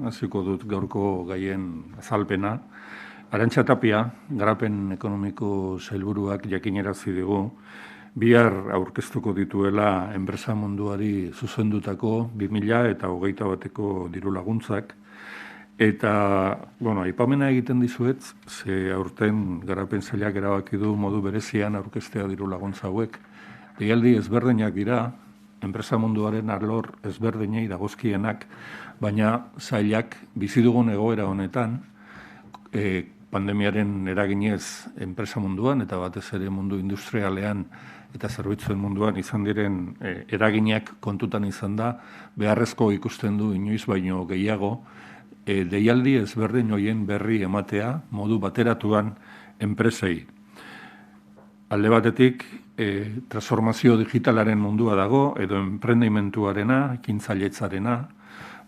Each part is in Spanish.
hasiko dut gaurko gaien azalpena. Arantxa Tapia, garapen ekonomiko sailburuak jakinarazi digu, bihar aurkeztuko dituela enpresa munduari zuzendutako 2021ko diru laguntzak. Eta, aipamena egiten dizuet, ze aurten garapen sailak erabaki du modu berezian aurkeztea diru laguntza hauek. Deialdi ezberdinak dira, enpresa munduaren arlor ezberdinei dagozkienak, baina sailak bizi dugun egoera honetan, pandemiaren eraginez enpresa munduan eta batez ere mundu industrialean eta zerbitzuen munduan izan diren eraginak kontutan izan da, beharrezko ikusten du inoiz baino gehiago, deialdi ezberdin hoien berri ematea modu bateratuan enpresei. Alde batetik, transformazio digitalaren mundua dago, edo enprendimentuarena, ekintzailetzarena,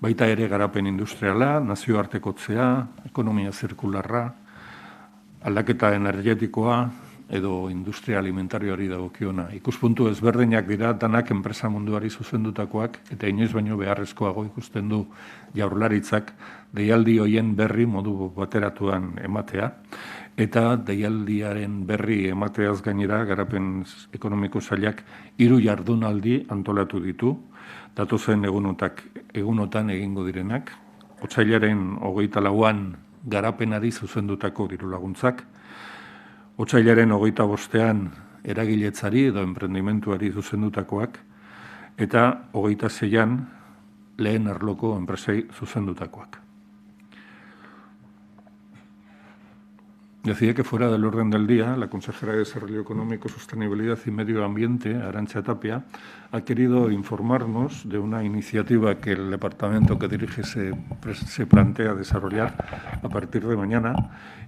baita ere garapen industriala, nazioartekotzea, ekonomia zirkularra, aldaketa energetikoa, edo industria alimentarioari dagokiona. Ikuspuntu ezberdinak dira danak enpresa munduari zuzendutakoak, eta inoiz baino beharrezkoago ikusten du Jaurlaritzak deialdi hoien berri modu bateratuan ematea, eta deialdiaren berri emateaz gainera garapen ekonomiko sailak 3 jardunaldi antolatu ditu, datozen egunotan egingo direnak, otsailaren 24an garapenari zuzendutako diru laguntzak, otsailaren 25ean eragiletzari edo enprendimentuari zuzendutakoak, eta 26an lehen arloko enpresei zuzendutakoak. Decía que fuera del orden del día, la consejera de Desarrollo Económico, Sostenibilidad y Medio Ambiente, Arantxa Tapia, ha querido informarnos de una iniciativa que el departamento que dirige se plantea desarrollar a partir de mañana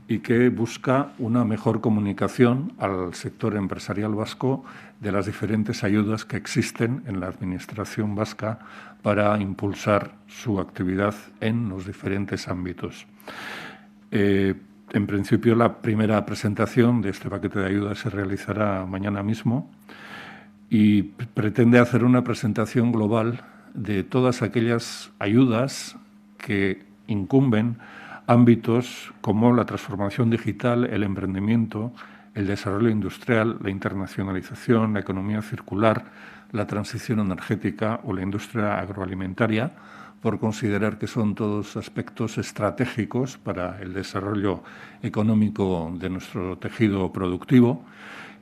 y que busca una mejor comunicación al sector empresarial vasco de las diferentes ayudas que existen en la administración vasca para impulsar su actividad en los diferentes ámbitos. En principio, la primera presentación de este paquete de ayudas se realizará mañana mismo y pretende hacer una presentación global de todas aquellas ayudas que incumben ámbitos como la transformación digital, el emprendimiento, el desarrollo industrial, la internacionalización, la economía circular, la transición energética o la industria agroalimentaria, por considerar que son todos aspectos estratégicos para el desarrollo económico de nuestro tejido productivo,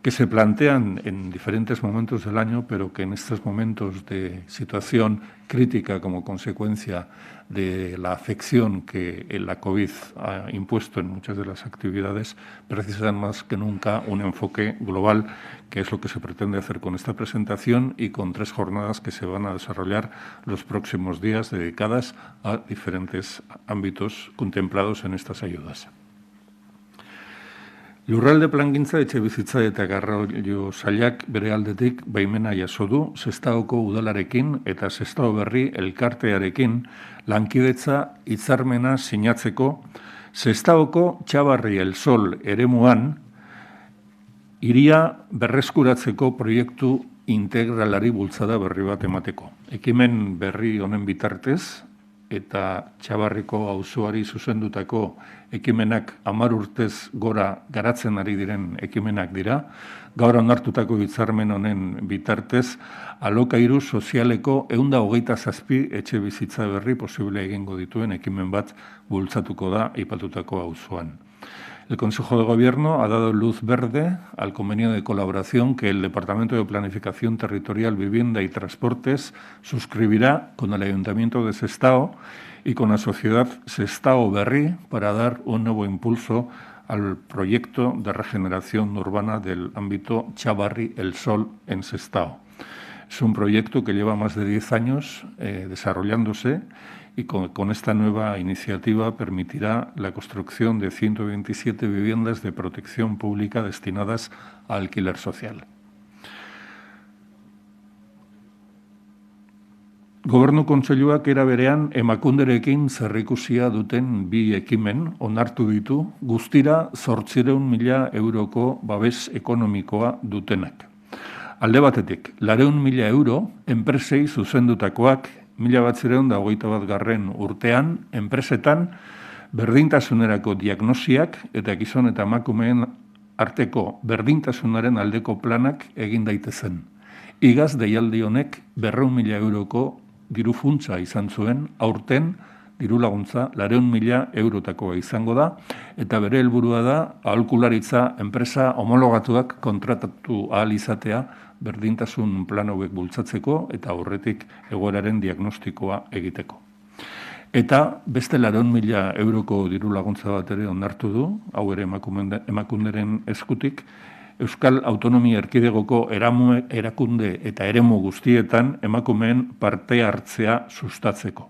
que se plantean en diferentes momentos del año, pero que en estos momentos de situación crítica como consecuencia de la afección que la COVID ha impuesto en muchas de las actividades, precisan más que nunca un enfoque global, que es lo que se pretende hacer con esta presentación y con 3 jornadas que se van a desarrollar los próximos días dedicadas a diferentes ámbitos contemplados en estas ayudas. Lurralde plangintza, etxebizitza eta garraio sailak bere aldetik baimena jaso du Sestaoko udalarekin eta Sestao Berri elkartearekin lankidetza hitzarmena sinatzeko Sestaoko Txabarri El Sol eremuan hiria berreskuratzeko proiektu integralari bultzada berri bat emateko. Ekimen berri honen bitartez eta Txabarriko auzoari zuzendutako ekimenak 10 urtez gora garatzen ari diren ekimenak dira. Gaur onartutako hitzarmen honen bitartez, alokairu sozialeko 127 etxe bizitza berri posible egingo dituen ekimen bat bultzatuko da aipatutako auzoan. El Consejo de Gobierno ha dado luz verde al convenio de colaboración que el Departamento de Planificación Territorial, Vivienda y Transportes suscribirá con el Ayuntamiento de Sestao y con la sociedad Sestao Berri para dar un nuevo impulso al proyecto de regeneración urbana del ámbito Txabarri El Sol en Sestao. Es un proyecto que lleva más de 10 años desarrollándose y con esta nueva iniciativa permitirá la construcción de 127 viviendas de protección pública destinadas a alquiler social. Gobernu Kontseiluak era berean Emakunderekin zerrikusia duten 2 ekimen onartu ditu, guztira 800.000 euroko babes ekonomikoa dutenak. Alde batetik, 400.000 euro enpresei zuzendutakoak 1921 urtean, enpresetan, berdintasunerako diagnosiak eta gizon eta emakumeen arteko berdintasunaren aldeko planak egin daitezen. Igaz deialdi honek 200.000 euroko diru funtsa izan zuen, aurten diru laguntza 400.000 eurotakoa izango da, eta bere helburua da aholkularitza enpresa homologatuak kontratatu ahal izatea berdintasun plan hauek bultzatzeko eta aurretik egoeraren diagnostikoa egiteko. Eta beste 400.000 euroko diru laguntza bat ere onartu du, hau ere emakunderen eskutik, Euskal Autonomia Erkidegoko erakunde eta eremu guztietan emakumeen parte hartzea sustatzeko.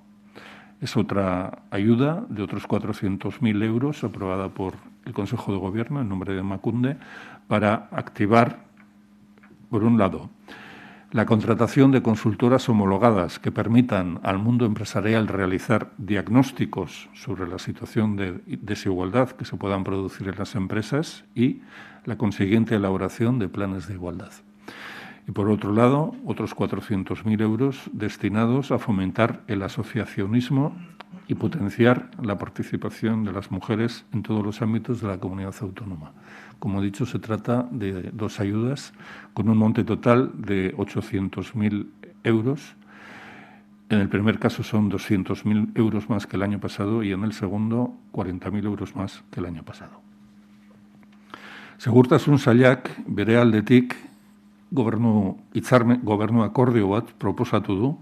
Es otra ayuda de otros 400.000 euros aprobada por el Consejo de Gobierno en nombre de Emakunde para activar, por un lado, la contratación de consultoras homologadas que permitan al mundo empresarial realizar diagnósticos sobre la situación de desigualdad que se puedan producir en las empresas y la consiguiente elaboración de planes de igualdad. Y por otro lado, otros 400.000 euros destinados a fomentar el asociacionismo y potenciar la participación de las mujeres en todos los ámbitos de la comunidad autónoma. Como he dicho, se trata de dos ayudas con un monte total de 800.000 euros. En el primer caso son 200.000 euros más que el año pasado y en el segundo 40.000 euros más que el año pasado. Segurtasun sailak bere aldetik gobernu akordio bat proposatu du,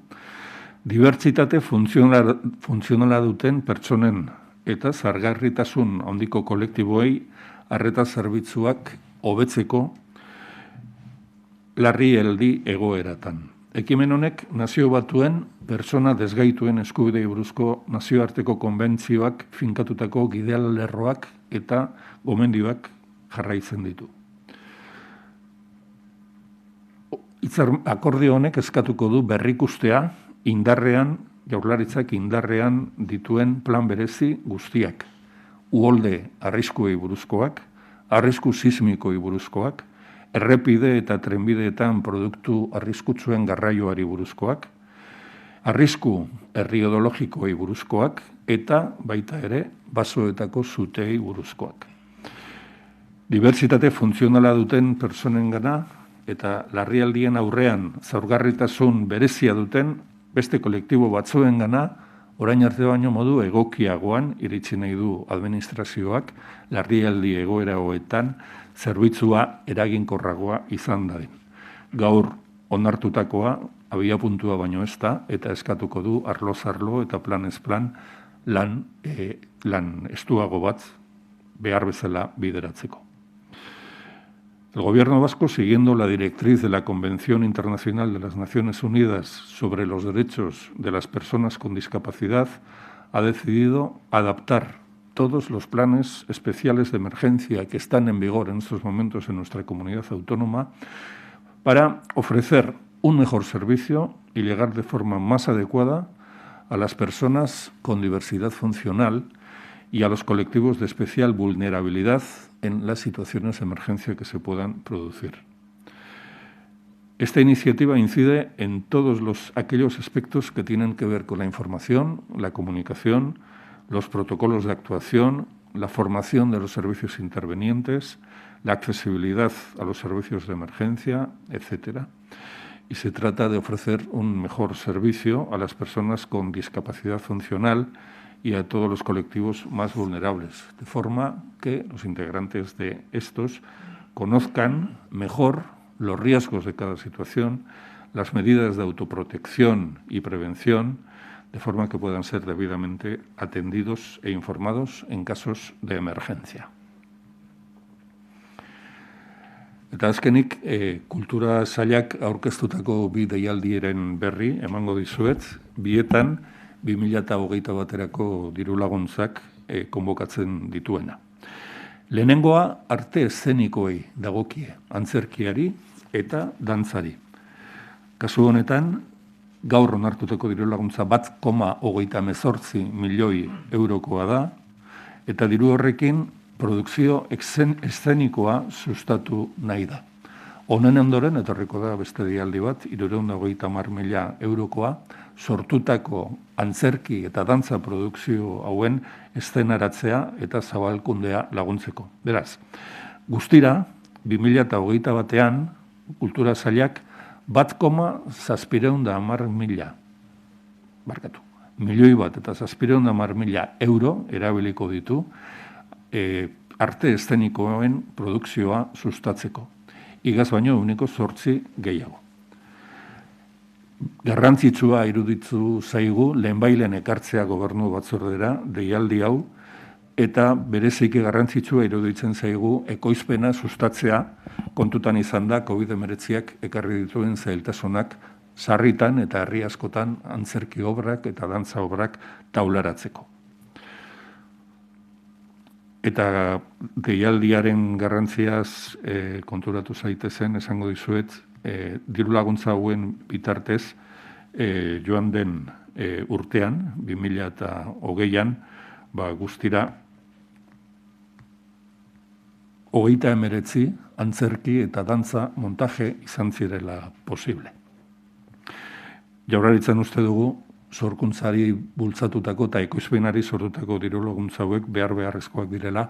dibertsitate funtzionala duten pertsonen eta zaurgarritasun handiko kolektiboei arreta zerbitzuak hobetzeko larrialdi egoeratan. Ekimen honek Nazio Batuen pertsona desgaituen eskubidei buruzko nazioarteko konbentzioak finkatutako gidalerroak eta gomendioak jarraitzen ditu. Akordio honek eskatuko du berrikustea Jaurlaritzak indarrean dituen plan berezi guztiak. Uholde arriskuei buruzkoak, arrisku sismikoi buruzkoak, errepide eta trenbideetan produktu arriskutsuen garraioari buruzkoak, arrisku herriodologikoei buruzkoak eta baita ere basoetako zuteei buruzkoak. Dibertsitate funtzionala duten personengana eta larrialdien aurrean zaurgarritasun berezia duten beste kolektibo batzuengana orain arte baino modu egokiagoan iritsi nahi du administrazioak larrialdi egoera hoetan zerbitzua eraginkorragoa izan dadin. Gaur onartutakoa abiapuntua baino ez da eta eskatuko du arloz arlo eta planez plan lan estuago bat behar bezala bideratzeko. El Gobierno vasco, siguiendo la directriz de la Convención Internacional de las Naciones Unidas sobre los Derechos de las Personas con Discapacidad, ha decidido adaptar todos los planes especiales de emergencia que están en vigor en estos momentos en nuestra comunidad autónoma para ofrecer un mejor servicio y llegar de forma más adecuada a las personas con diversidad funcional y a los colectivos de especial vulnerabilidad en las situaciones de emergencia que se puedan producir. Esta iniciativa incide en todos aquellos aspectos que tienen que ver con la información, la comunicación, los protocolos de actuación, la formación de los servicios intervenientes, la accesibilidad a los servicios de emergencia, etc. Y se trata de ofrecer un mejor servicio a las personas con discapacidad funcional y a todos los colectivos más vulnerables, de forma que los integrantes de estos conozcan mejor los riesgos de cada situación, las medidas de autoprotección y prevención, de forma que puedan ser debidamente atendidos e informados en casos de emergencia. Eta azkenik, kultura sailak aurkeztutako bi deialdiren berri emango dizuet, bietan 2021 baterako diru laguntzak konbokatzen dituena. Lehenengoa arte eszenikoei dagokie, antzerkiari eta dantzari. Kasu honetan, gaur onartutako diru laguntza 1,38 milioi eurokoa da, eta diru horrekin produkzio eszenikoa sustatu nahi da. Honen ondoren, etorriko da beste deialdi bat, 330.000 eurokoa, sortutako antzerki eta dantza produkzio hauen eszenaratzea eta zabalkundea laguntzeko. Beraz, guztira, 2021 Kultura Sailak 1,710 barkatu. 1,710 euro erabiliko ditu arte eszenikoen produkzioa sustatzeko. Igaz baino 8% gehiago. Garrantzitsua iruditzu zaigu lehenbailen ekartzea gobernu batzordera deialdi hau, eta bereziki garrantzitsua iruditzen zaigu ekoizpena sustatzea kontutan izan da COVID-19 ekarri dituen zailtasunak sarritan eta herri askotan antzerki obrak eta dantza obrak taularatzeko. Eta deialdiaren garrantziaz konturatu zaitezen esango dizuet, diru laguntza hauen bitartez joan den urtean, 2020an, guztira 39 antzerki eta dantza montaje izan zirela posible. Jaurlaritzan uste dugu, sorkuntzari bultzatutako eta ekoizpenari sortutako diru laguntza hauek beharrezkoak direla,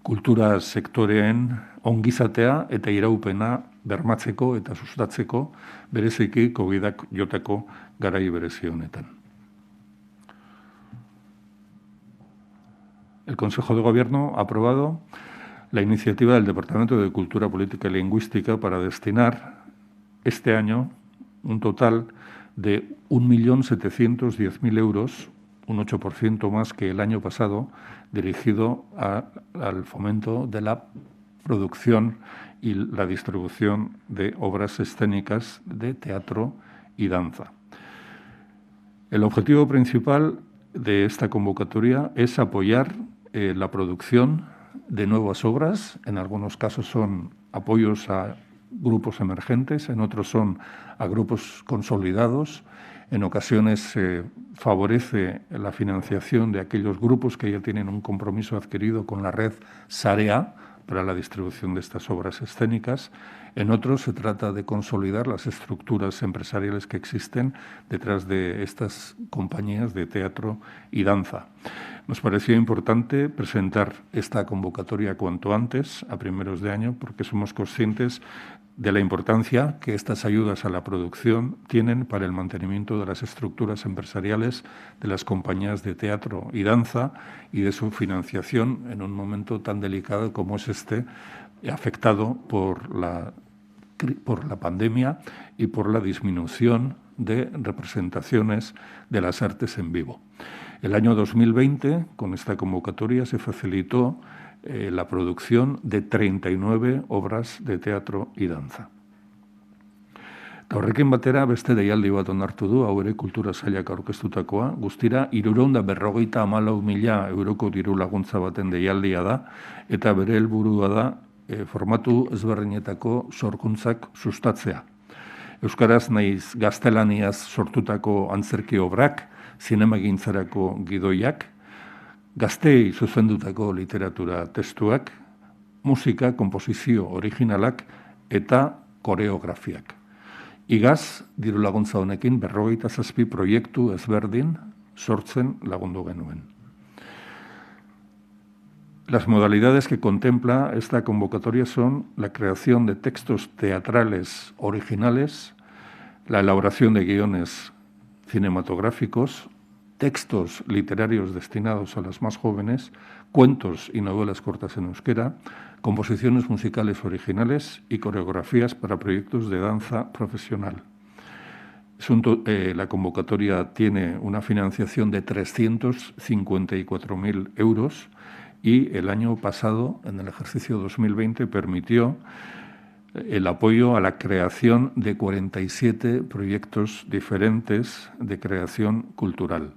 kultura sektoreen ongizatea eta iraupena bermatzeko eta sustatzeko bereziki COVID-ak jotako garai berezi honetan. El Consejo de Gobierno ha aprobado la iniciativa del Departamento de Cultura, Política y Lingüística para destinar este año un total de 1.710.000 euros, un 8% más que el año pasado, dirigido al fomento de la producción y la distribución de obras escénicas de teatro y danza. El objetivo principal de esta convocatoria es apoyar la producción de nuevas obras. En algunos casos son apoyos a grupos emergentes, en otros son a grupos consolidados. En ocasiones favorece la financiación de aquellos grupos que ya tienen un compromiso adquirido con la red Sarea para la distribución de estas obras escénicas. En otros se trata de consolidar las estructuras empresariales que existen detrás de estas compañías de teatro y danza. Nos parecía importante presentar esta convocatoria cuanto antes, a primeros de año, porque somos conscientes de la importancia que estas ayudas a la producción tienen para el mantenimiento de las estructuras empresariales de las compañías de teatro y danza y de su financiación en un momento tan delicado como es este, afectado por la pandemia y por la disminución de representaciones de las artes en vivo. El año 2020, con esta convocatoria, se facilitó la producción de 39 obras de teatro y danza. Horrekin batera beste deialdi bat onartu du, hau ere Kultura Sailak aurkeztutakoa, guztira 354.000 euroko diru laguntza baten deialdia da, eta bere helburua da formatu ezberdinetako sorkuntzak sustatzea. Euskaraz nahiz gaztelaniaz sortutako antzerki obrak, zinemagintzarako gidoiak, gazteei zuzendutako literatura testuak, musika, konposizio originalak eta koreografiak. Igaz, diru laguntza honekin 57 proiektu ezberdin sortzen lagundu genuen. Las modalidades que contempla esta convocatoria son la creación de textos teatrales originales, la elaboración de guiones cinematográficos, textos literarios destinados a las más jóvenes, cuentos y novelas cortas en euskera, composiciones musicales originales y coreografías para proyectos de danza profesional. La convocatoria tiene una financiación de 354.000 euros y el año pasado, en el ejercicio 2020, permitió el apoyo a la creación de 47 proyectos diferentes de creación cultural.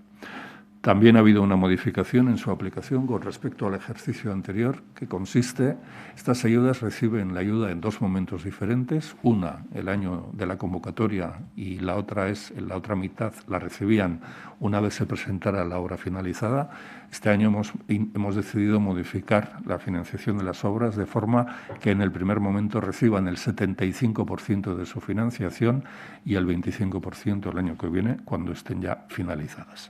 También ha habido una modificación en su aplicación con respecto al ejercicio anterior, que consiste, estas ayudas reciben la ayuda en dos momentos diferentes, una el año de la convocatoria y la otra mitad la recibían una vez se presentara la obra finalizada. Este año hemos decidido modificar la financiación de las obras de forma que en el primer momento reciban el 75% de su financiación y el 25% el año que viene, cuando estén ya finalizadas.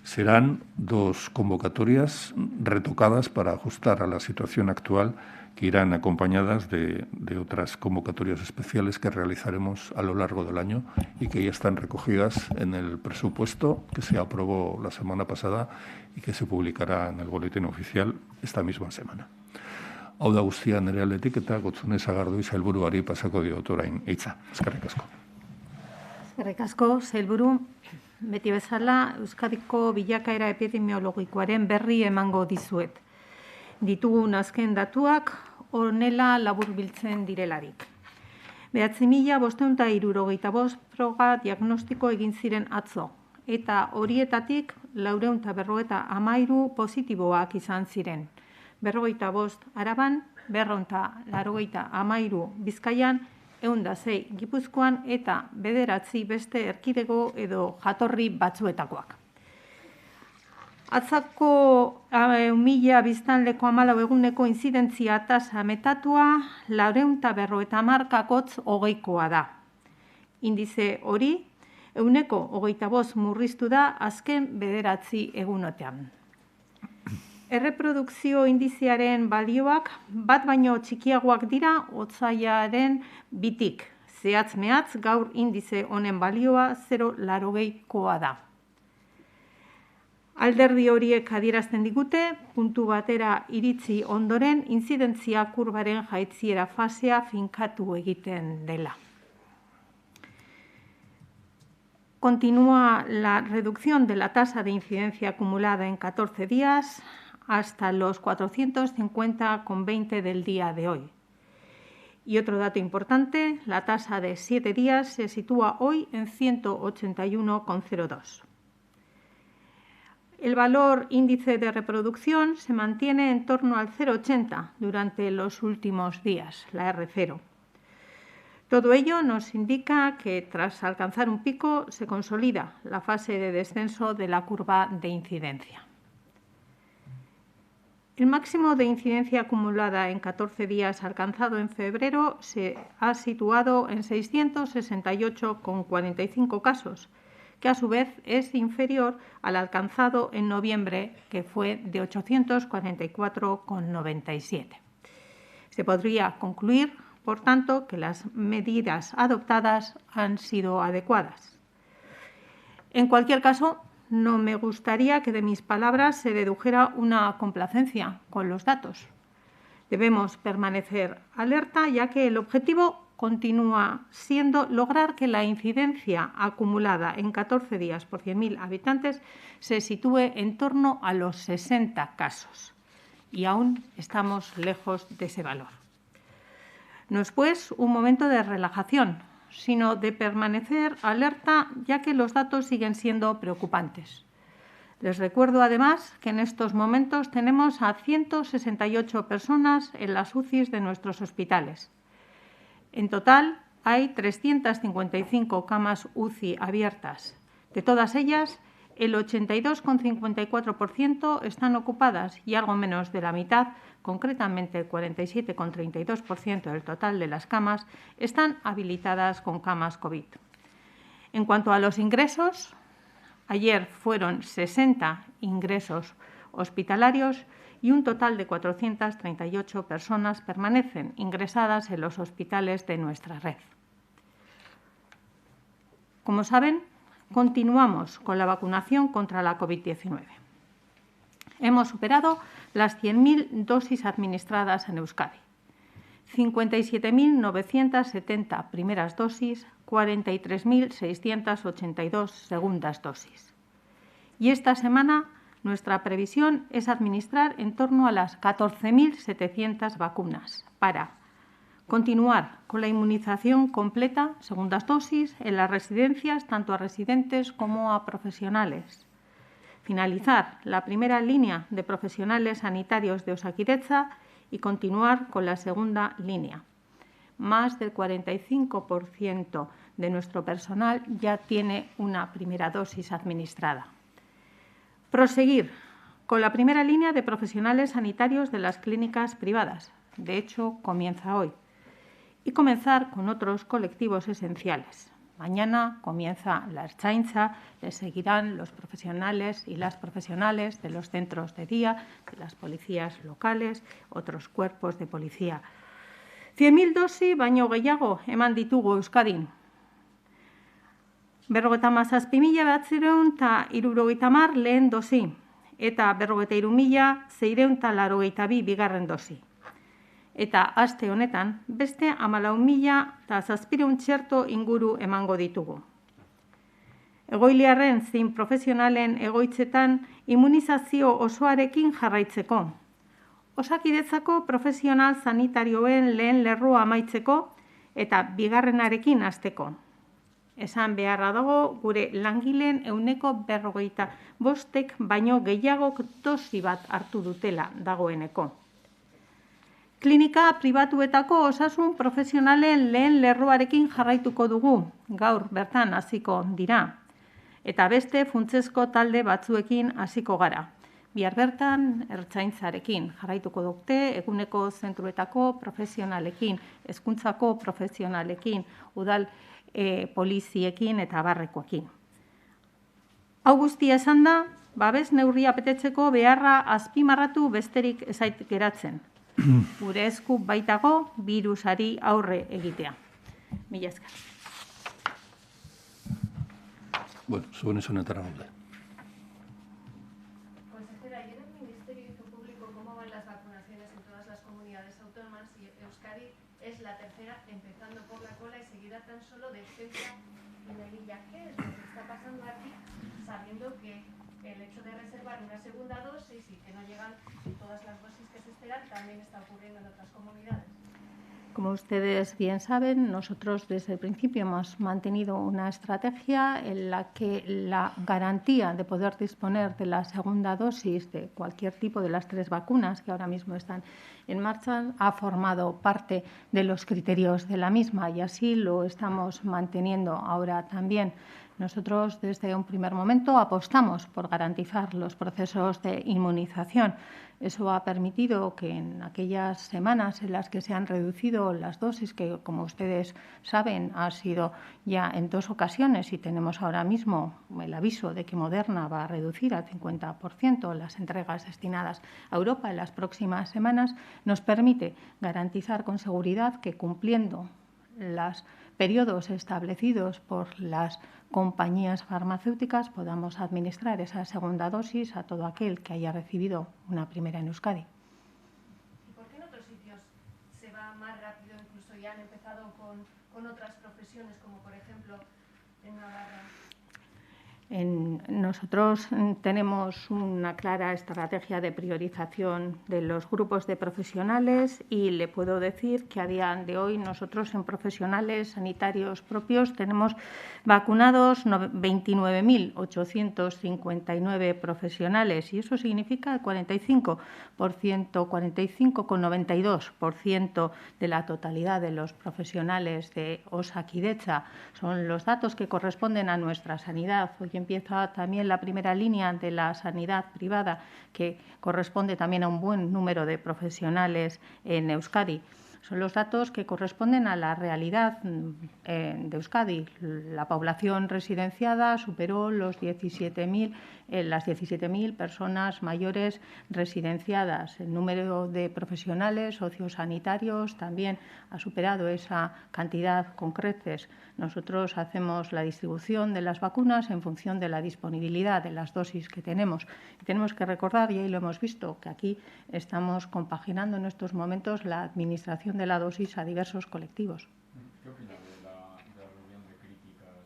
Serán dos convocatorias retocadas para ajustar a la situación actual, que irán acompañadas de otras convocatorias especiales que realizaremos a lo largo del año y que ya están recogidas en el presupuesto que se aprobó la semana pasada y que se publicará en el boletín oficial esta misma semana. Hau da guztia nire aldetik eta Gotzone Sagardui sailburuari pasako diot orain hitza. Eskerrik asko. Eskerrik asko, sailburu. Beti bezala, Euskadiko bilakaera epidemiologikoaren berri emango dizuet. Ditugun azken datuak honela laburbiltzen direlarik. 9.565 froga diagnostiko egin ziren atzo, eta horietatik 453 positiboak izan ziren. 45 Araban, 483 Bizkaian, 106 Gipuzkoan eta 9 beste erkidego edo jatorri batzuetakoak. Atzako 1.000 biztanleko 14 eguneko inzidentzia tasa metatua 450 da. Indize hori 125 murriztu da azken 9 egunotean. Erreprodukzio indizearen balioak bat baino txikiagoak dira otsailaren 2tik. Zehatz-mehatz gaur indize honen balioa 0,80koa da. Alderdi horiek adierazten digute, puntu batera iritzi ondoren inzidentzia kurbaren jaitziera fasea finkatu egiten dela. Continúa la reducción de la tasa de incidencia acumulada en 14 días hasta los 450,20 del día de hoy. Y otro dato importante, la tasa de 7 días se sitúa hoy en 181,02. El valor índice de reproducción se mantiene en torno al 0,80 durante los últimos días, la R0. Todo ello nos indica que tras alcanzar un pico se consolida la fase de descenso de la curva de incidencia. El máximo de incidencia acumulada en 14 días alcanzado en febrero se ha situado en 668,45 casos, que a su vez es inferior al alcanzado en noviembre, que fue de 844,97. Se podría concluir, por tanto, que las medidas adoptadas han sido adecuadas. En cualquier caso, no me gustaría que de mis palabras se dedujera una complacencia con los datos. Debemos permanecer alerta, ya que el objetivo continúa siendo lograr que la incidencia acumulada en 14 días por 100.000 habitantes se sitúe en torno a los 60 casos. Y aún estamos lejos de ese valor. No es, pues, un momento de relajación, sino de permanecer alerta, ya que los datos siguen siendo preocupantes. Les recuerdo, además, que en estos momentos tenemos a 168 personas en las UCIs de nuestros hospitales. En total, hay 355 camas UCI abiertas. De todas ellas, el 82,54% están ocupadas y algo menos de la mitad, concretamente el 47,32% del total de las camas, están habilitadas con camas COVID. En cuanto a los ingresos, ayer fueron 60 ingresos hospitalarios y un total de 438 personas permanecen ingresadas en los hospitales de nuestra red. Como saben, continuamos con la vacunación contra la COVID-19. Hemos superado las 100.000 dosis administradas en Euskadi. 57.970 primeras dosis, 43.682 segundas dosis. Y esta semana nuestra previsión es administrar en torno a las 14.700 vacunas para continuar con la inmunización completa, segundas dosis, en las residencias, tanto a residentes como a profesionales. finalizar la primera línea de profesionales sanitarios de Osakidetza y continuar con la segunda línea. Más del 45% de nuestro personal ya tiene una primera dosis administrada. Proseguir con la primera línea de profesionales sanitarios de las clínicas privadas. De hecho, comienza hoy. Y comenzar con otros colectivos esenciales. Mañana comienza la Ertzaintza, le seguirán los profesionales y las profesionales de los centros de día, de las policías locales, otros cuerpos de policía. 100.000 dosis baino gehiago eman ditugu Euskadin. 57.970 lehen dosi eta 53.682 bigarren dosi. Eta aste honetan beste 14.700 txerto inguru emango ditugu. Egoiliarren zein profesionalen egoitzetan immunizazio osoarekin jarraitzeko. Osakidetzako profesional sanitarioen lehen lerroa amaitzeko eta bigarrenarekin hasteko. Esan beharra dago gure langileen 45% baino gehiagok dosi bat hartu dutela dagoeneko. Klinika pribatuetako osasun profesionalen lehen lerroarekin jarraituko dugu, gaur bertan hasiko dira. Eta beste funtsezko talde batzuekin hasiko gara. Bihar bertan Ertzaintzarekin jarraituko dute, eguneko zentruetako profesionalekin, hezkuntzako profesionalekin, udal poliziekin eta barrekoekin. Hau guztia esan da, babes neurria betetzeko beharra azpimarratu besterik ez zait geratzen. Gure esku baitago birusari aurre egitea. Mila esker. Bueno, zuen esanetara gaude. Consejera, ayer el Ministerio hizo público cómo van las vacunaciones en todas las comunidades autónomas y Euskadi es la tercera, empezando por la cola y seguida tan solo de Ceuta y Melilla. ¿Qué es lo que está pasando aquí, sabiendo que el hecho de reservar una segunda dosis y que no llegan todas las dosis que se esperan también está ocurriendo en otras comunidades? Como ustedes bien saben, nosotros desde el principio hemos mantenido una estrategia en la que la garantía de poder disponer de la segunda dosis de cualquier tipo de las 3 vacunas que ahora mismo están en marcha ha formado parte de los criterios de la misma y así lo estamos manteniendo ahora también. Nosotros desde un primer momento apostamos por garantizar los procesos de inmunización. Eso ha permitido que en aquellas semanas en las que se han reducido las dosis, que como ustedes saben ha sido ya en 2 ocasiones y tenemos ahora mismo el aviso de que Moderna va a reducir al 50% las entregas destinadas a Europa en las próximas semanas, nos permite garantizar con seguridad que cumpliendo los periodos establecidos por las compañías farmacéuticas podamos administrar esa segunda dosis a todo aquel que haya recibido una primera en Euskadi. ¿Y por qué en otros sitios se va más rápido? Incluso ya han empezado con otras profesiones, como por ejemplo en Navarra. Nosotros tenemos una clara estrategia de priorización de los grupos de profesionales y le puedo decir que a día de hoy nosotros en profesionales sanitarios propios tenemos vacunados 29.859 profesionales y eso significa el 45,92% de la totalidad de los profesionales de Osakidetza. Son los datos que corresponden a nuestra sanidad. Hoy empieza también la primera línea de la sanidad privada, que corresponde también a un buen número de profesionales en Euskadi. Son los datos que corresponden a la realidad de Euskadi. La población residenciada superó las 17.000 personas mayores residenciadas. El número de profesionales sociosanitarios también ha superado esa cantidad con creces. Nosotros hacemos la distribución de las vacunas en función de la disponibilidad de las dosis que tenemos. Y tenemos que recordar, y ahí lo hemos visto, que aquí estamos compaginando en estos momentos la administración de la dosis a diversos colectivos. ¿Qué opina de la reunión de críticas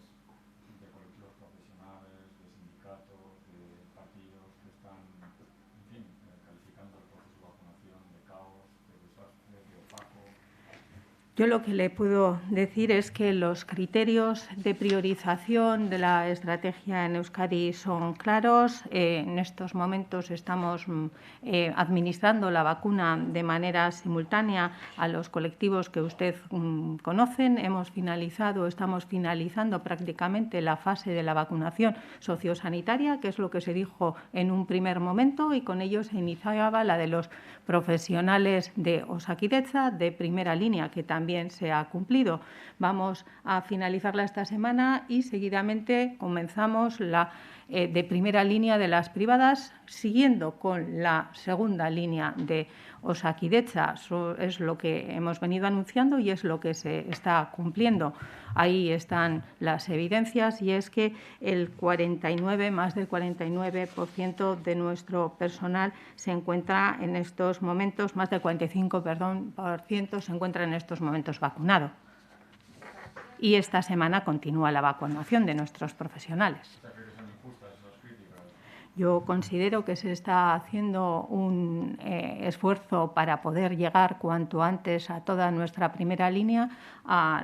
de colectivos profesionales, de sindicatos, de partidos que están, en fin, calificando el proceso de vacunación de caos, de desastre, de opaco? Yo lo que le puedo decir es que los criterios de priorización de la estrategia en Euskadi son claros. En estos momentos estamos administrando la vacuna de manera simultánea a los colectivos que usted conocen. Estamos finalizando prácticamente la fase de la vacunación sociosanitaria, que es lo que se dijo en un primer momento, y con ello se iniciaba la de los profesionales de Osakidetza de primera línea, que también se ha cumplido. Vamos a finalizarla esta semana y seguidamente comenzamos la de primera línea de las privadas, siguiendo con la segunda línea de Osakidetza. Eso es lo que hemos venido anunciando y es lo que se está cumpliendo. Ahí están las evidencias, y es que más del 49% de nuestro personal se encuentra en estos momentos, más del 45% se encuentra en estos momentos vacunado. Y esta semana continúa la vacunación de nuestros profesionales. Yo considero que se está haciendo un esfuerzo para poder llegar cuanto antes a toda nuestra primera línea, a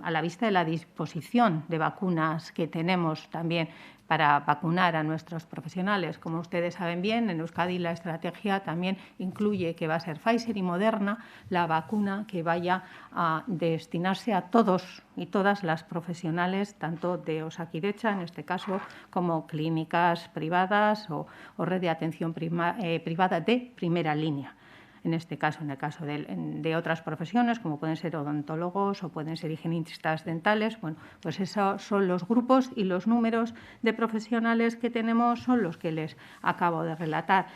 la vista de la disposición de vacunas que tenemos también para vacunar a nuestros profesionales. Como ustedes saben bien, en Euskadi la estrategia también incluye que va a ser Pfizer y Moderna la vacuna que vaya a destinarse a todos y todas las profesionales, tanto de Osakidetza, en este caso, como clínicas privadas o red de atención privada de primera línea. En este caso, en el caso de otras profesiones, como pueden ser odontólogos o pueden ser higienistas dentales, bueno, pues esos son los grupos, y los números de profesionales que tenemos son los que les acabo de relatar.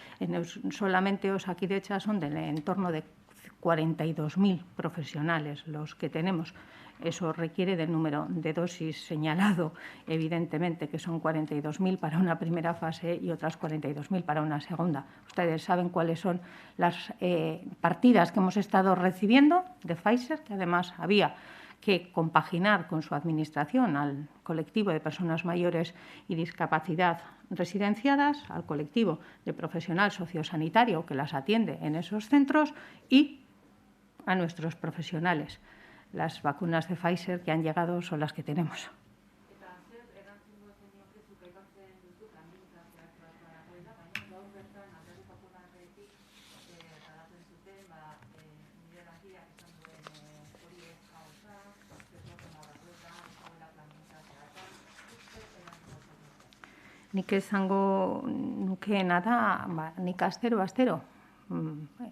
Solamente Osakidetza son en torno de 42.000 profesionales los que tenemos. Eso requiere del número de dosis señalado, evidentemente, que son 42.000 para una primera fase y otras 42.000 para una segunda. Ustedes saben cuáles son las partidas que hemos estado recibiendo de Pfizer, que además había que compaginar con su administración al colectivo de personas mayores y discapacidad residenciadas, al colectivo de profesional sociosanitario que las atiende en esos centros y a nuestros profesionales. Las vacunas de Pfizer que han llegado son las que tenemos. Nik esango nukeena da, nik astero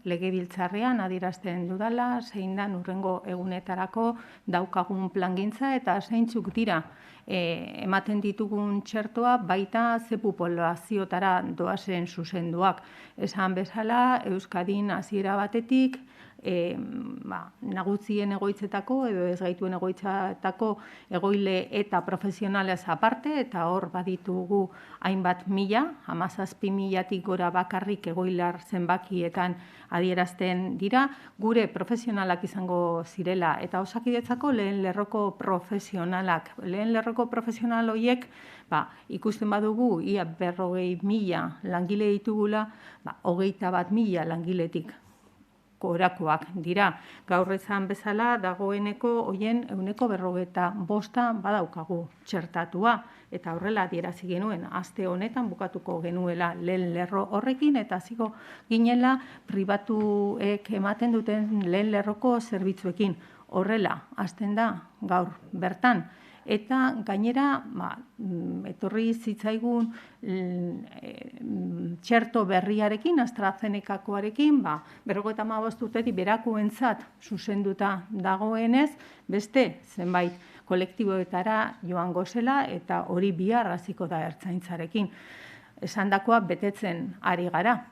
legebiltzarrean adierazten dudala, zein da hurrengo egunetarako daukagun plangintza eta zeintzuk dira ematen ditugun txertoa, baita ze populazioetara doazen zuzenduak. Esan bezala, Euskadin hasiera batetik, nagusien egoitzetako edo ez gaituen egoitzetako egoile eta profesionalez aparte, eta hor baditugu hainbat mila, 17.000-tik gora bakarrik egoilar zenbakietan adierazten dira, gure profesionalak izango zirela, eta Osakidetzako lehen lerroko profesionalak. Lehen lerroko profesional horiek, ikusten badugu, ia 40.000 langile ditugula, 21.000 langiletik orakoak dira. Gaur esan bezala, dagoeneko hoien 95% badaukagu txertatua, eta horrela adierazi genuen aste honetan bukatuko genuela lehen lerro horrekin, eta hasiko ginela pribatuek ematen duten lehen lerroko zerbitzuekin. Horrela hasten da gaur bertan. Eta gainera, etorri zitzaigun txerto berriarekin, AstraZenecakoarekin, 55 urtetik berakoentzat zuzenduta dagoenez, beste zenbait kolektiboetara joango zela, eta hori bihar hasiko da ertzaintzarekin. Esandakoa betetzen ari gara.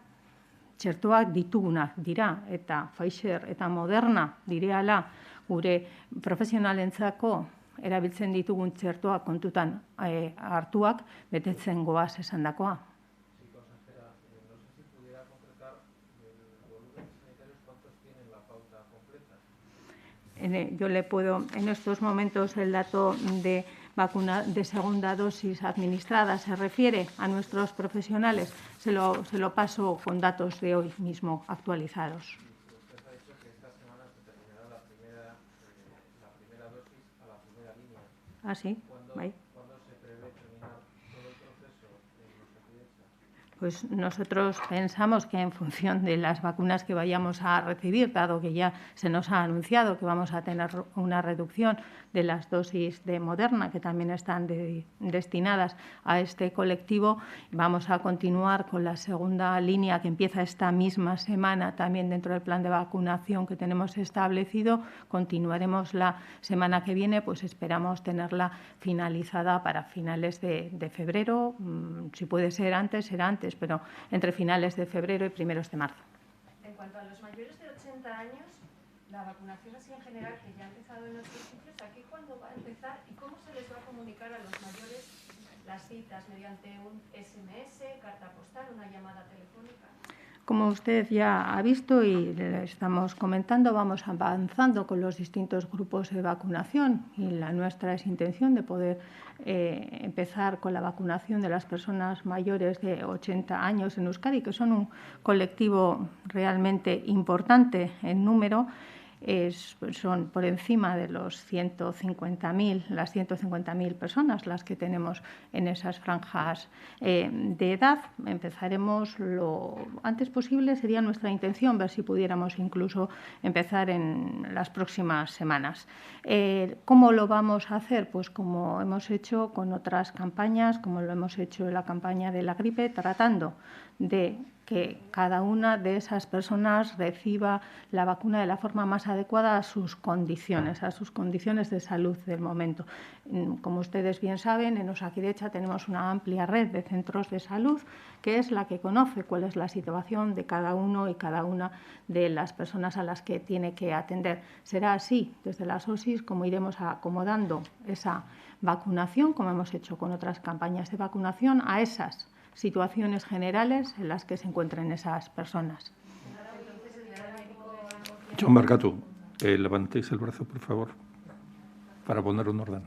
Txertoak ditugunak dira, eta Pfizer eta Moderna direala gure profesionalentzako erabiltzen ditugun txertoak kontutan hartuak betetzen goaz esandakoa. Sí, consejera, no sé si pudiera concretar el volumen de sanitarios, ¿cuántos tienen la pauta completa? Yo le puedo, en estos momentos, el dato de vacuna de segunda dosis administrada se refiere a nuestros profesionales. Se lo paso con datos de hoy mismo actualizados. Usted ha dicho que esta semana se terminará la primera así. Bai. ¿Cuándo se prevé terminar todo el proceso en Osakidetza? Pues nosotros pensamos que en función de las vacunas que vayamos a recibir, dado que ya se nos ha anunciado que vamos a tener una reducción de las dosis de Moderna, que también están destinadas a este colectivo, vamos a continuar con la segunda línea que empieza esta misma semana también dentro del plan de vacunación que tenemos establecido. Continuaremos la semana que viene, pues esperamos tenerla finalizada para finales de febrero. Si puede ser antes, será antes, pero entre finales de febrero y primeros de marzo. En cuanto a los mayores de 80 años, la vacunación así en general, que ya ha empezado en otros sitios, ¿aquí cuándo va a empezar y cómo se les va a comunicar a los mayores las citas? ¿Mediante un SMS, carta postal, una llamada telefónica? Como usted ya ha visto y le estamos comentando, vamos avanzando con los distintos grupos de vacunación y la nuestra es intención de poder empezar con la vacunación de las personas mayores de 80 años en Euskadi, que son un colectivo realmente importante en número. Son por encima de los 150.000, las 150.000 personas las que tenemos en esas franjas de edad. Empezaremos lo antes posible, sería nuestra intención ver si pudiéramos incluso empezar en las próximas semanas. ¿Cómo lo vamos a hacer? Pues como hemos hecho con otras campañas, como lo hemos hecho en la campaña de la gripe, tratando de que cada una de esas personas reciba la vacuna de la forma más adecuada a sus condiciones de salud del momento. Como ustedes bien saben, en Osakidetza tenemos una amplia red de centros de salud que es la que conoce cuál es la situación de cada uno y cada una de las personas a las que tiene que atender. Será así desde las OSIs como iremos acomodando esa vacunación, como hemos hecho con otras campañas de vacunación, a esas situaciones generales en las que se encuentren esas personas. John Barcatu, levantéis el brazo, por favor, para poner un orden.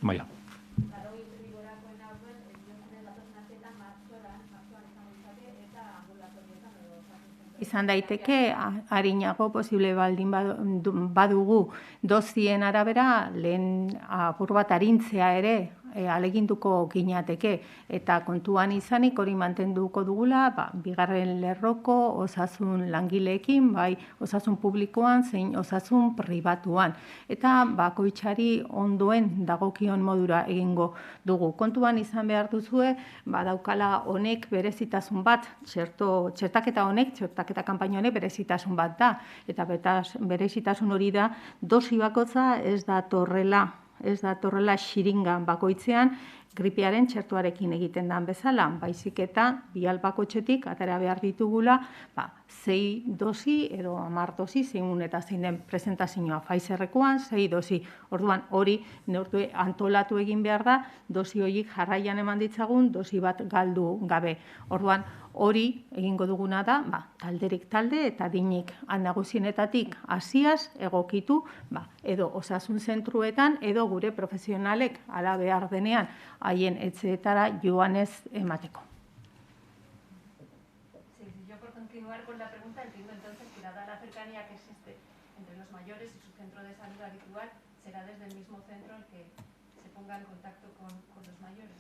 Maya. Izan daiteke, arinago posible baldin badugu dosien arabera, lehen apur bat arintzea ere aleginduko ginateke eta kontuan izanik hori mantenduko dugula, bigarren lerroko osasun langileekin, bai osasun publikoan zein osasun pribatuan. Eta bakoitzari ondoen dagokion modura egingo dugu. Kontuan izan behar duzue, daukala honek berezitasun bat, txertaketa honek, txertaketa kanpaina honek berezitasun bat da. Eta berezitasun hori da, dosi bakoitza ez datorrela xiringan bakoitzean gripearen txertuarekin egiten dan bezala, baizik eta bial bakoitzetik atera behar ditugula 6 dosi edo 10 dosi, zein eta zein den presentazioa Pfizerrekoan, 6 dosi. Orduan hori neurtu antolatu egin behar da, dosi horiek jarraian eman ditzagun, dosi bat galdu gabe. Orduan hori egingo duguna da, talderik talde eta adinik nagusienetatik hasiaz egokitu, edo osasun zentruetan edo gure profesionalek hala behar denean haien etxeetara joanez emateko. Yo por continuar con la pregunta entiendo entonces que dada la cercanía que existe entre los mayores y su centro de salud habitual, será desde el mismo centro el que se ponga en contacto con los mayores.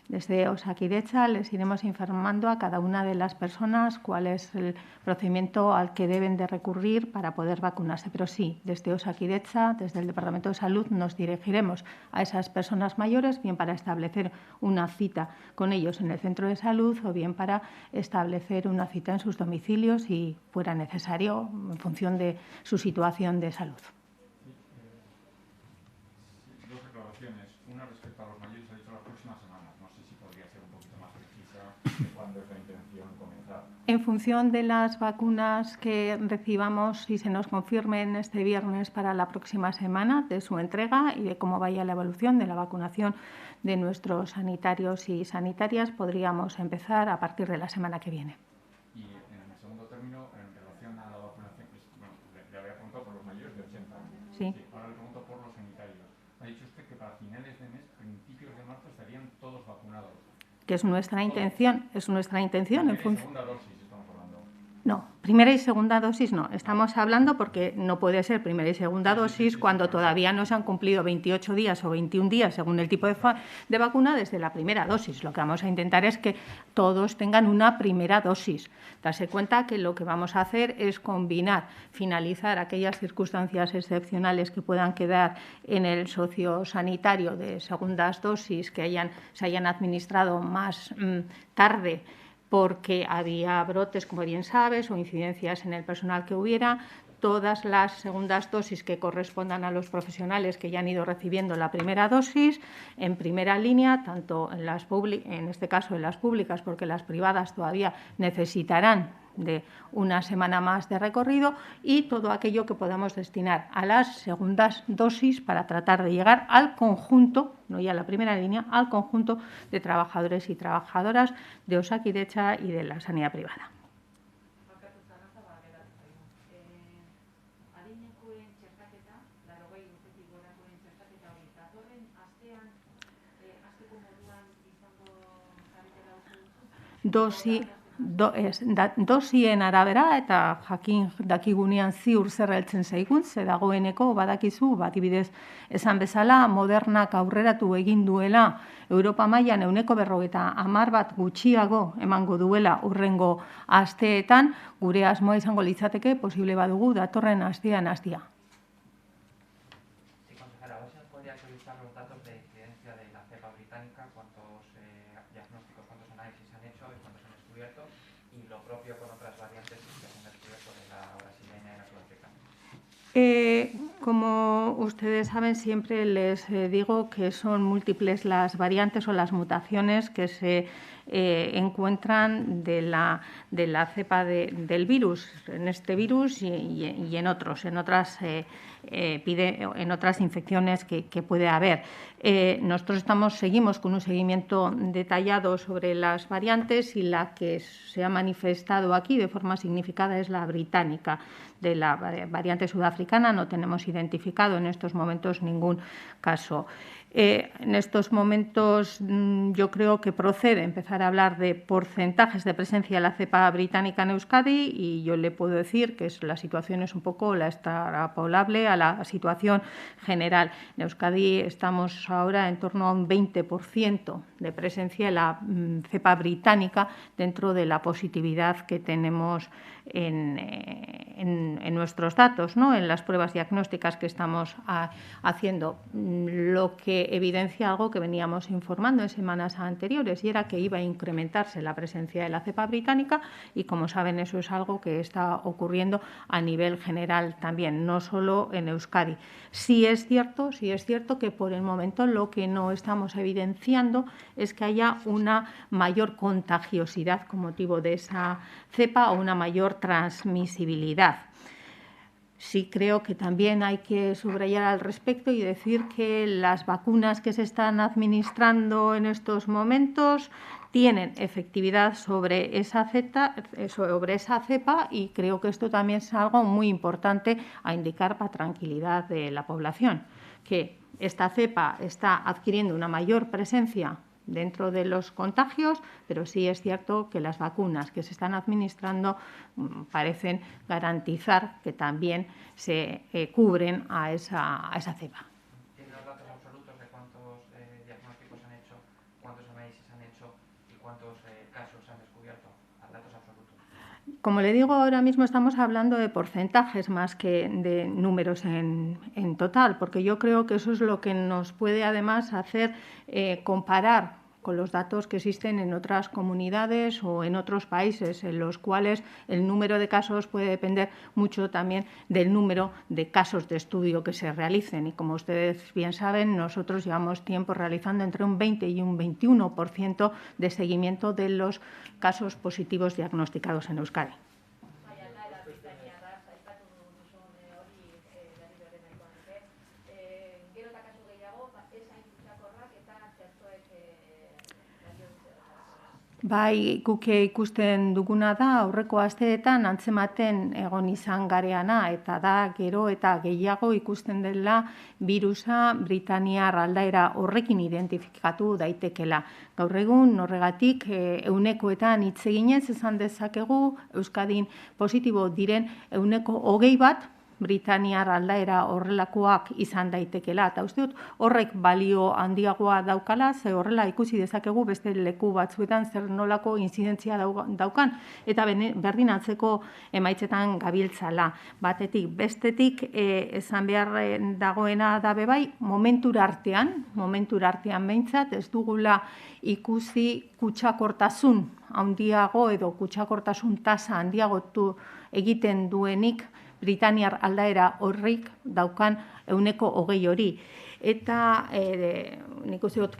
Desde Osakidetza les iremos informando a cada una de las personas cuál es el procedimiento al que deben de recurrir para poder vacunarse. Pero sí, desde Osakidetza, desde el Departamento de Salud, nos dirigiremos a esas personas mayores, bien para establecer una cita con ellos en el centro de salud o bien para establecer una cita en sus domicilios si fuera necesario en función de su situación de salud. Dos aclaraciones. Una respecto a los mayores, ha dicho las próximas semanas. No sé si podría ser un poquito más precisa de cuándo es la intención comenzar. En función de las vacunas que recibamos y se nos confirmen este viernes para la próxima semana, de su entrega y de cómo vaya la evolución de la vacunación de nuestros sanitarios y sanitarias, podríamos empezar a partir de la semana que viene. Y en el segundo término, en relación a la vacunación, le había preguntado por los mayores de 80 años. Sí. Ahora le pregunto por los sanitarios. Ha dicho usted que para finales de mes, principios de marzo, estarían todos vacunados. Que es nuestra intención, en función. Segunda dosis estamos hablando. No, primera y segunda dosis no. Estamos hablando porque no puede ser primera y segunda dosis cuando todavía no se han cumplido 28 días o 21 días, según el tipo de vacuna, desde la primera dosis. Lo que vamos a intentar es que todos tengan una primera dosis. Darse cuenta que lo que vamos a hacer es combinar, finalizar aquellas circunstancias excepcionales que puedan quedar en el sociosanitario de segundas dosis que se hayan administrado más tarde, porque había brotes, como bien sabes, o incidencias en el personal que hubiera. Todas las segundas dosis que correspondan a los profesionales que ya han ido recibiendo la primera dosis, en primera línea, tanto en este caso en las públicas, porque las privadas todavía necesitarán de una semana más de recorrido, y todo aquello que podamos destinar a las segundas dosis para tratar de llegar al conjunto, no ya a la primera línea, al conjunto de trabajadores y trabajadoras de Osakidetza y de la sanidad privada. Dosien arabera eta jakin dakigunean ziur zer heltzen zaigun, ze dagoeneko badakizu, adibidez esan bezala, Modernak aurreratu egin duela Europa mailan 50% bat gutxiago emango duela hurrengo asteetan, gure asmoa izango litzateke posible badugu datorren astean hastea. Sí, consejera, a ver si nos podría actualizar los datos de incidencia de la cepa británica, cuántos diagnósticos, cuántos análisis se han hecho y cuántos se han descubierto, y lo propio con otras variantes que se han descubierto de la brasileña y la sudafricana. Como ustedes saben, siempre les digo que son múltiples las variantes o las mutaciones que se encuentran de la cepa del virus, en este virus y en otras infecciones que puede haber. Nosotros seguimos con un seguimiento detallado sobre las variantes, y la que se ha manifestado aquí de forma significada es la británica. De la variante sudafricana no tenemos identificado en estos momentos ningún caso. En estos momentos yo creo que procede empezar a hablar de porcentajes de presencia de la cepa británica en Euskadi, y yo le puedo decir que la situación es un poco la extrapolable a la situación general. En Euskadi estamos ahora en torno a un 20% de presencia de la cepa británica dentro de la positividad que tenemos en nuestros datos, ¿no? En las pruebas diagnósticas que estamos haciendo, lo que evidencia algo que veníamos informando en semanas anteriores, y era que iba a incrementarse la presencia de la cepa británica, y como saben eso es algo que está ocurriendo a nivel general también, no solo en Euskadi. Sí es cierto que por el momento lo que no estamos evidenciando es que haya una mayor contagiosidad con motivo de esa cepa o una mayor transmisibilidad. Sí creo que también hay que subrayar al respecto y decir que las vacunas que se están administrando en estos momentos tienen efectividad sobre esa cepa, y creo que esto también es algo muy importante a indicar para tranquilidad de la población, que esta cepa está adquiriendo una mayor presencia dentro de los contagios, pero sí es cierto que las vacunas que se están administrando parecen garantizar que también se cubren a esa cepa. ¿Tiene los datos absolutos de cuántos diagnósticos han hecho, cuántos análisis han hecho y cuántos casos se han descubierto? Datos absolutos. Como le digo, ahora mismo estamos hablando de porcentajes más que de números en total, porque yo creo que eso es lo que nos puede además hacer comparar con los datos que existen en otras comunidades o en otros países, en los cuales el número de casos puede depender mucho también del número de casos de estudio que se realicen. Y como ustedes bien saben, nosotros llevamos tiempo realizando entre un 20 y un 21% de seguimiento de los casos positivos diagnosticados en Euskadi. Bai, guk ikusten duguna da, aurreko asteetan antzematen egon izan gareana, eta da gero eta gehiago ikusten dela birusa Britaniar aldaera horrekin identifikatu daitekela. Gaur egun horregatik eunekoetan hitz eginez esan dezakegu Euskadin positibo diren 20% Britaniar aldaera horrelakoak izan daitekela. Eta uste dut horrek balio handiagoa daukala, ze horrela ikusi dezakegu beste leku batzuetan zer nolako inzidentzia daukan, eta berdin antzeko emaitzetan gabiltzala. Batetik, bestetik esan behar dagoena da bebai, momentura artean behintzat ez dugula ikusi kutsakortasun handiago edo kutsakortasun tasa handiagotu egiten duenik Britaniar aldaera horrik daukan 20% hori. Eta nik uste dut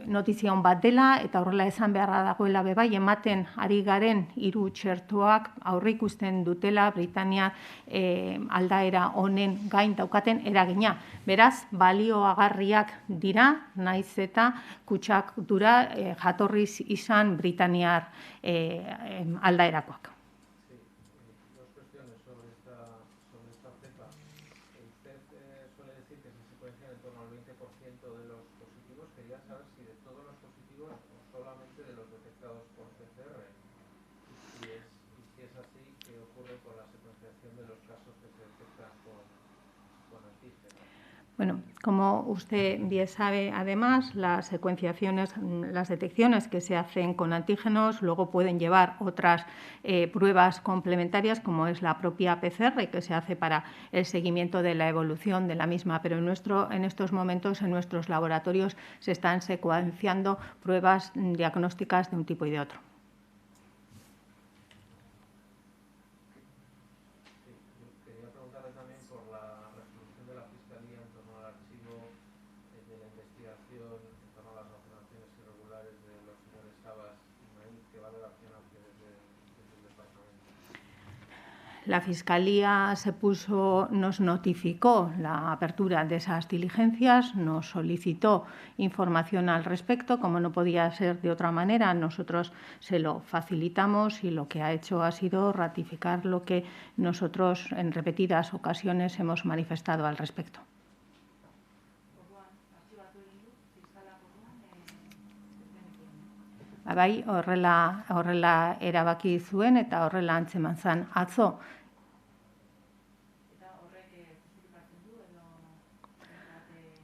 notizia on bat dela, eta horrela esan beharra dagoela bebai, ematen ari garen 3 txertoak aurreikusten dutela Britania aldaera honen gain daukaten eragina. Beraz, balioagarriak dira, naiz eta kutsadura jatorriz izan Britaniar aldaerakoak. Bueno, como usted bien sabe, además, las detecciones que se hacen con antígenos luego pueden llevar otras pruebas complementarias, como es la propia PCR, que se hace para el seguimiento de la evolución de la misma. Pero en estos momentos, en nuestros laboratorios, se están secuenciando pruebas diagnósticas de un tipo y de otro. La Fiscalía nos notificó la apertura de esas diligencias, nos solicitó información al respecto. Como no podía ser de otra manera, nosotros se lo facilitamos y lo que ha hecho ha sido ratificar lo que nosotros en repetidas ocasiones hemos manifestado al respecto. Bai, horrela erabaki zuen eta horrela antzeman zen atzo.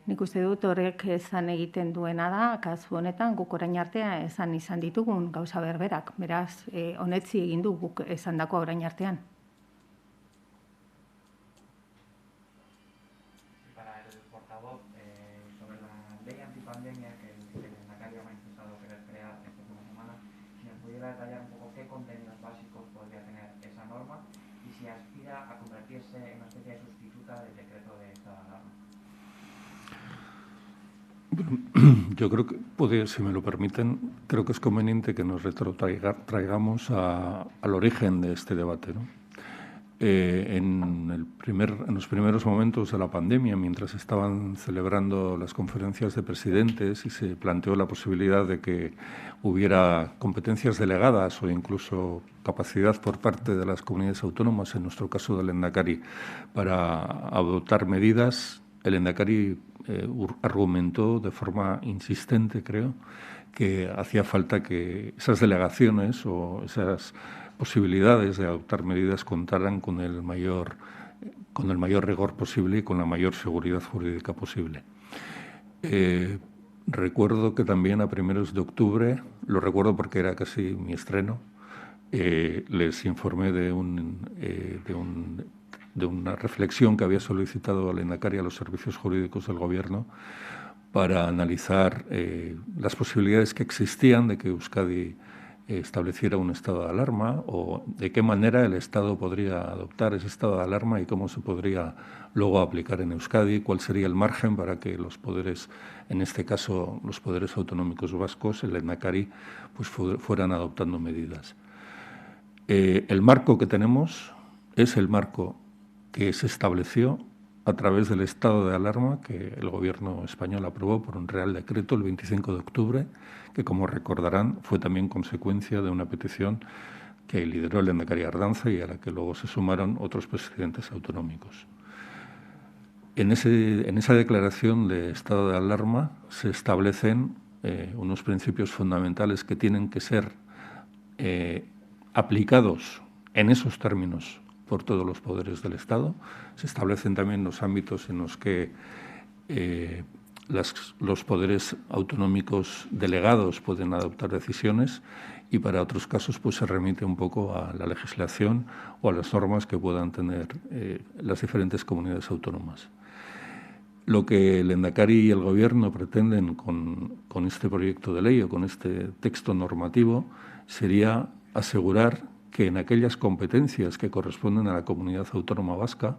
Nik uste dut horrek esan egiten duena da, kasu honetan guk orain artean esan izan ditugun gauza berberak. Beraz, honetzi egin du guk esandako orain artean. Detallar un poco qué contenidos básicos podría tener esa norma y si aspira a convertirse en una especie de sustituta del decreto de estado de alarma. Yo creo que, si me lo permiten, creo que es conveniente que nos retrotraigamos al origen de este debate, ¿no? En los primeros momentos de la pandemia, mientras estaban celebrando las conferencias de presidentes y se planteó la posibilidad de que hubiera competencias delegadas o incluso capacidad por parte de las comunidades autónomas, en nuestro caso del Endacari, para adoptar medidas, el Endacari argumentó de forma insistente, creo, que hacía falta que esas delegaciones o esas posibilidades de adoptar medidas contaran con el mayor rigor posible y con la mayor seguridad jurídica posible. Recuerdo que también a primeros de octubre, lo recuerdo porque era casi mi estreno, les informé de una reflexión que había solicitado al Endacari a los servicios jurídicos del Gobierno para analizar las posibilidades que existían de que Euskadi estableciera un estado de alarma o de qué manera el Estado podría adoptar ese estado de alarma y cómo se podría luego aplicar en Euskadi, cuál sería el margen para que los poderes, en este caso los poderes autonómicos vascos, el Endacari, pues fueran adoptando medidas. El marco que tenemos es el marco que se estableció a través del estado de alarma que el Gobierno español aprobó por un Real Decreto el 25 de octubre, que, como recordarán, fue también consecuencia de una petición que lideró el lehendakari Ardanza y a la que luego se sumaron otros presidentes autonómicos. En esa declaración de estado de alarma se establecen unos principios fundamentales que tienen que ser aplicados en esos términos por todos los poderes del Estado. Se establecen también los ámbitos en los que los poderes autonómicos delegados pueden adoptar decisiones y para otros casos pues se remite un poco a la legislación o a las normas que puedan tener las diferentes comunidades autónomas. Lo que el lehendakari y el Gobierno pretenden con este proyecto de ley o con este texto normativo sería asegurar que en aquellas competencias que corresponden a la comunidad autónoma vasca,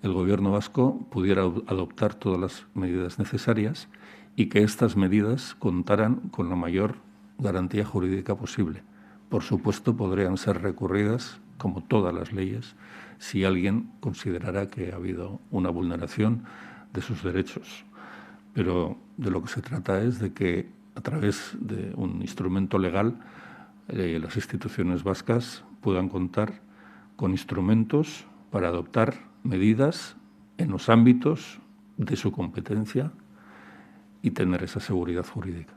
el Gobierno vasco pudiera adoptar todas las medidas necesarias y que estas medidas contaran con la mayor garantía jurídica posible. Por supuesto, podrían ser recurridas, como todas las leyes, si alguien considerara que ha habido una vulneración de sus derechos. Pero de lo que se trata es de que, a través de un instrumento legal, las instituciones vascas puedan contar con instrumentos para adoptar medidas en los ámbitos de su competencia y tener esa seguridad jurídica.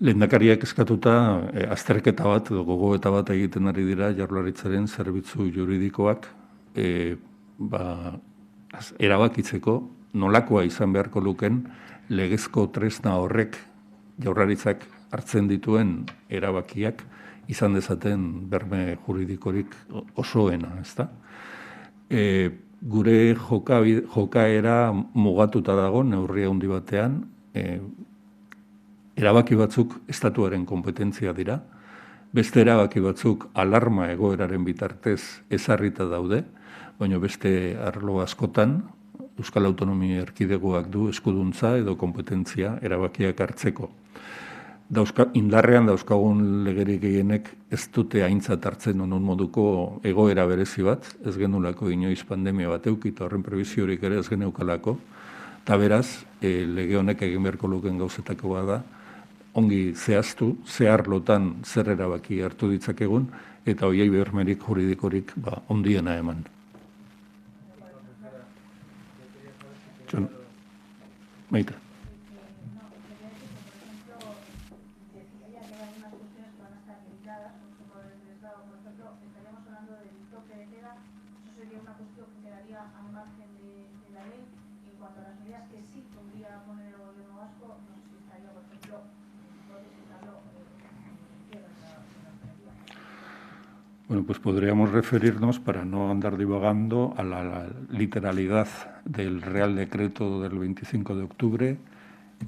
Lehendakariak eskatuta azterketa bat edo gogoeta bat egiten ari dira Jaurlaritzaren zerbitzu juridikoak erabakitzeko nolakoa izan beharko luken legezko tresna horrek Jaurlaritzak hartzen dituen erabakiak izan dezaten berme juridikorik osoena, ezta? Gure jokaera mugatuta dago neurri handi batean, erabaki batzuk estatuaren konpetentzia dira, beste erabaki batzuk alarma egoeraren bitartez ezarrita daude, baina beste arlo askotan Euskal Autonomia Erkidegoak du eskuduntza edo konpetentzia erabakiak hartzeko. Indarrean dauzkagun legerik gehienek ez dute aintzat hartzen onun moduko egoera berezi bat, ez genulako inoiz pandemia bat eukita horren prebiziorik ere ez geneukalako, eta beraz, lege honek egin beharko luken gauzetako bada, ongi zehaztu, zeharlotan zer erabaki hartu ditzakegun, eta hoiei bermerik juridikorik ondiena eman. Maite. Bueno, pues podríamos referirnos, para no andar divagando, a la literalidad del Real Decreto del 25 de octubre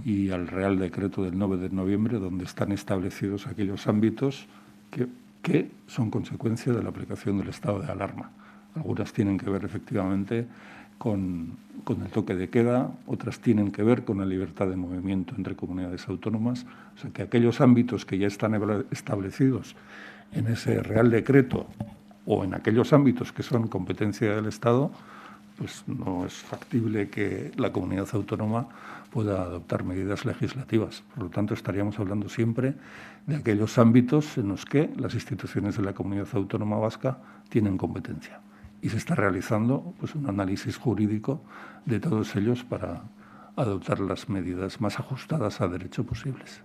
y al Real Decreto del 9 de noviembre, donde están establecidos aquellos ámbitos que son consecuencia de la aplicación del estado de alarma. Algunas tienen que ver efectivamente con el toque de queda, otras tienen que ver con la libertad de movimiento entre comunidades autónomas. O sea, que aquellos ámbitos que ya están establecidos en ese Real Decreto o en aquellos ámbitos que son competencia del Estado, pues no es factible que la comunidad autónoma pueda adoptar medidas legislativas. Por lo tanto, estaríamos hablando siempre de aquellos ámbitos en los que las instituciones de la comunidad autónoma vasca tienen competencia. Y se está realizando pues, un análisis jurídico de todos ellos para adoptar las medidas más ajustadas a derecho posibles.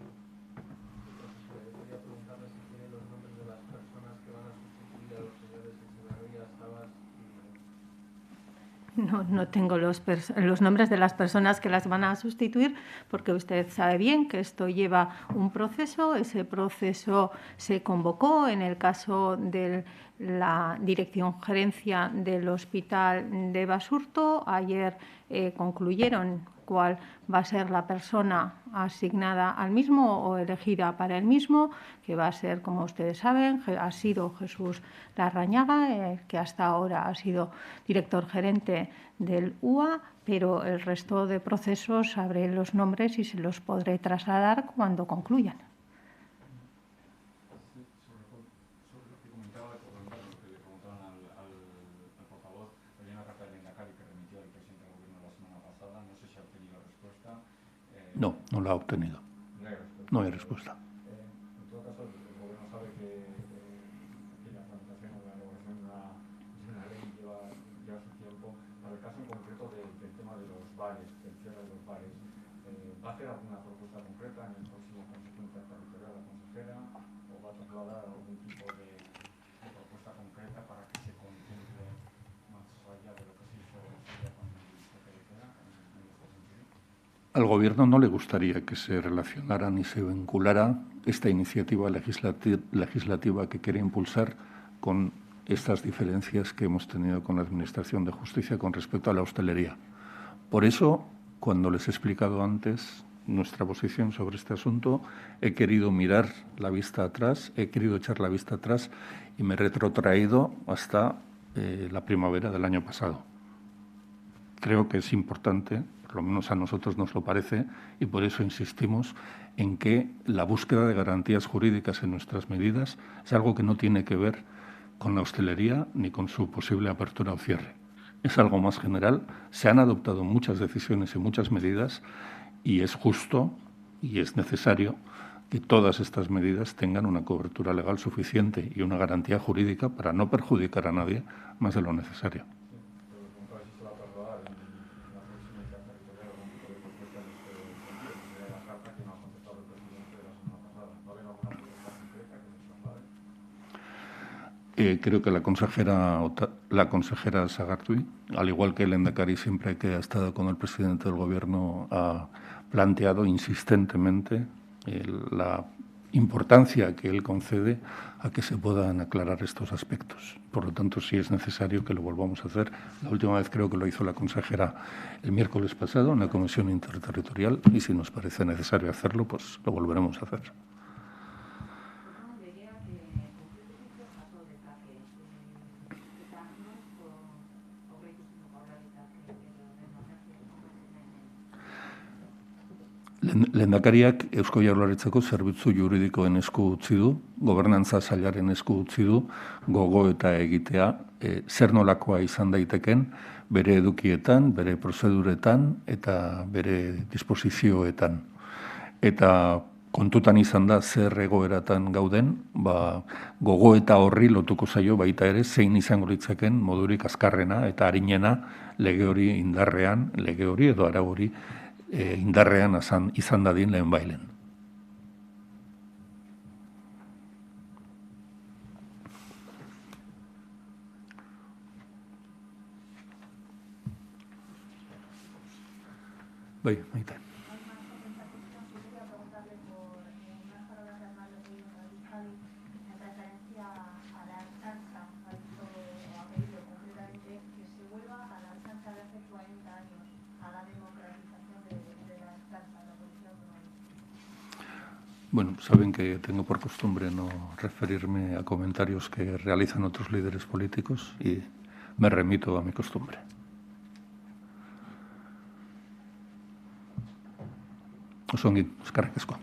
No tengo los nombres de las personas que las van a sustituir, porque usted sabe bien que esto lleva un proceso. Ese proceso se convocó en el caso de la Dirección Gerencia del Hospital de Basurto. Ayer concluyeron cuál va a ser la persona asignada al mismo o elegida para el mismo, que va a ser, como ustedes saben, ha sido Jesús Larrañaga, que hasta ahora ha sido director gerente del UA, pero el resto de procesos sabré los nombres y se los podré trasladar cuando concluyan. No, no la ha obtenido. No hay respuesta. En todo caso, el Gobierno sabe que la tramitación o la elaboración de una ley lleva su tiempo. Para el caso en concreto del tema de los bares, del cierre de los bares, ¿va a hacer alguna propuesta concreta en el próximo Consejo Interterritorial la consejera o va a trasladar algún tipo de propuesta concreta para que se contemple más allá de lo que se hizo con el toque de queda en este sentido? Al Gobierno no le gustaría que se relacionara ni se vinculara esta iniciativa legislativa que quiere impulsar con estas diferencias que hemos tenido con la Administración de Justicia con respecto a la hostelería. Por eso, cuando les he explicado antes nuestra posición sobre este asunto, he querido mirar la vista atrás, he querido echar la vista atrás y me he retrotraído hasta la primavera del año pasado. Creo que es importante, por lo menos a nosotros nos lo parece, y por eso insistimos en que la búsqueda de garantías jurídicas en nuestras medidas es algo que no tiene que ver con la hostelería ni con su posible apertura o cierre. Es algo más general. Se han adoptado muchas decisiones y muchas medidas y es justo y es necesario que todas estas medidas tengan una cobertura legal suficiente y una garantía jurídica para no perjudicar a nadie más de lo necesario. Creo que la consejera Sagardui, al igual que el Lehendakari siempre que ha estado con el presidente del Gobierno, ha planteado insistentemente la importancia que él concede a que se puedan aclarar estos aspectos. Por lo tanto, sí es necesario que lo volvamos a hacer. La última vez creo que lo hizo la consejera el miércoles pasado en la Comisión Interterritorial y si nos parece necesario hacerlo, pues lo volveremos a hacer. Lehendakariak Eusko Jaurlaritzako zerbitzu juridikoen esku utzi du, gobernantza sailaren esku utzi du, gogoeta egitea, zer nolakoa izan daiteken, bere edukietan, bere prozeduretan eta bere disposizioetan. Eta kontutan izan da zer egoeratan gauden, gogoeta horri lotuko zaio baita ere zein izango litzakeen modurik azkarrena eta arinena lege hori indarrean, lege hori edo arau hori indarrean izan dadin lehen bailen. Bai, maite. Bueno, saben que tengo por costumbre no referirme a comentarios que realizan otros líderes políticos y me remito a mi costumbre. Oso ongi, eskerrik asko.